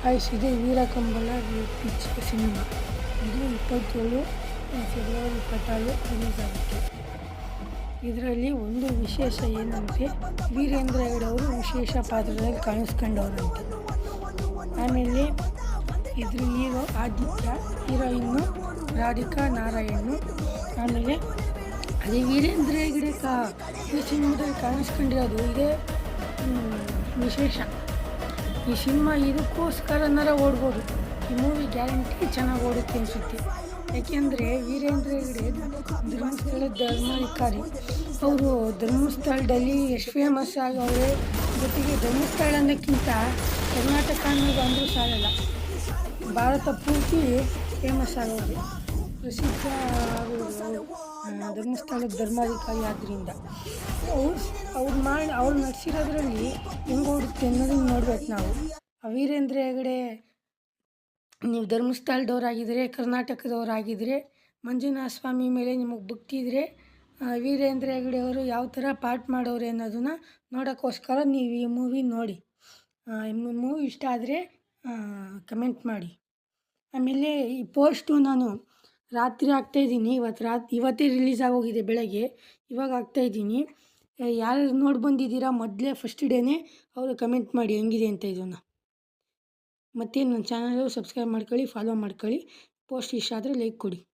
ಕಾಯಿಸಿದೆ ವೀರಕಂಬಳ picture cinema. ಇದು 27 February 26 release ಆಗುತ್ತೆ. ಇದರಲ್ಲಿ ಒಂದು ವಿಶೇಷ ಏನಂದರೆ ವೀರೇಂದ್ರ ಹೆಗಡೆ ಅವರು ವಿಶೇಷ ಪಾತ್ರದಲ್ಲಿ ಕಾಣಿಸ್ಕೊಂಡವ್ರಂತೆ. ಆಮೇಲೆ ಇದ್ರ ಹೀರೋ ಆದಿತ್ಯ, ಹೀರೋಯಿನ್ನು ರಾಧಿಕಾ ನಾರಾಯಣ್. ಆಮೇಲೆ ಅದೇ ವೀರೇಂದ್ರ ಹೆಗಡೆ ಈ ಸಿನಿಮಾದಲ್ಲಿ ಕಾಣಿಸ್ಕೊಂಡಿರೋದು ಇದೇ ವಿಶೇಷ. ಈ ಸಿನಿಮಾ ಇದಕ್ಕೋಸ್ಕರನಾರ ಓಡ್ಬೋದು. ಈ ಮೂವಿ ಗ್ಯಾರಂಟಿ ಚೆನ್ನಾಗಿ ಓಡುತ್ತೆ ಅನಿಸುತ್ತೆ. ಯಾಕೆಂದರೆ ವೀರೇಂದ್ರ ಹೆಗಡೆ ಧರ್ಮಸ್ಥಳದ ಧರ್ಮಾಧಿಕಾರಿ. ಅವರು ಧರ್ಮಸ್ಥಳದಲ್ಲಿ ಎಷ್ಟು ಫೇಮಸ್ ಆಗವ್ರೆ. ಜೊತೆಗೆ ಧರ್ಮಸ್ಥಳ ಅನ್ನೋಕ್ಕಿಂತ ಕರ್ನಾಟಕ ಅನ್ನೋದು ಅಂದರೂ ಸಾಲಲ್ಲ, ಭಾರತ ಪೂರ್ತಿ ಫೇಮಸ್ ಆಗವ್ರೆ, ಪ್ರಸಿದ್ಧ ಧರ್ಮಸ್ಥಳದ ಧರ್ಮಾಧಿಕಾರಿ ಆದ್ದರಿಂದ ಅವ್ರು ನಡೆಸಿರೋದ್ರಲ್ಲಿ ಹೆಂಗೆ ಓಡುತ್ತೆ ಅನ್ನೋದನ್ನು ನೋಡ್ಬೇಕು ನಾವು. ವೀರೇಂದ್ರ ಹೆಗಡೆ ನೀವು ಧರ್ಮಸ್ಥಳದವರಾಗಿದ್ದರೆ, ಕರ್ನಾಟಕದವರಾಗಿದ್ದರೆ, ಮಂಜುನಾಥ ಸ್ವಾಮಿ ಮೇಲೆ ನಿಮಗೆ ಭಕ್ತಿ ಇದ್ದರೆ ವೀರೇಂದ್ರ ಹೆಗಡೆ ಅವರು ಯಾವ ಥರ ಪಾಠ ಮಾಡೋರೆ ಅನ್ನೋದನ್ನು ನೋಡೋಕ್ಕೋಸ್ಕರ ನೀವು ಈ ಮೂವಿ ನೋಡಿ. ಈ ಮೂವಿ ಇಷ್ಟ ಆದರೆ ಕಮೆಂಟ್ ಮಾಡಿ. ಆಮೇಲೆ ಈ ಪೋಸ್ಟು ನಾನು ರಾತ್ರಿ ಹಾಕ್ತಾಯಿದ್ದೀನಿ. ಇವತ್ತೇ ರಿಲೀಸ್ ಆಗೋಗಿದೆ ಬೆಳಗ್ಗೆ. ಇವಾಗ ಹಾಕ್ತಾಯಿದ್ದೀನಿ. ಯಾರು ನೋಡಿ ಬಂದಿದ್ದೀರಾ ಮೊದಲೇ ಫಸ್ಟ್ ಡೇನೇ ಅವರು ಕಮೆಂಟ್ ಮಾಡಿ ಹೆಂಗಿದೆ ಅಂತ ಇದನ್ನು. ಮತ್ತು ನನ್ನ ಚಾನಲ್ ಸಬ್ಸ್ಕ್ರೈಬ್ ಮಾಡ್ಕೊಳ್ಳಿ, ಫಾಲೋ ಮಾಡ್ಕೊಳ್ಳಿ. ಪೋಸ್ಟ್ ಇಷ್ಟ ಆದರೆ ಲೈಕ್ ಕೊಡಿ.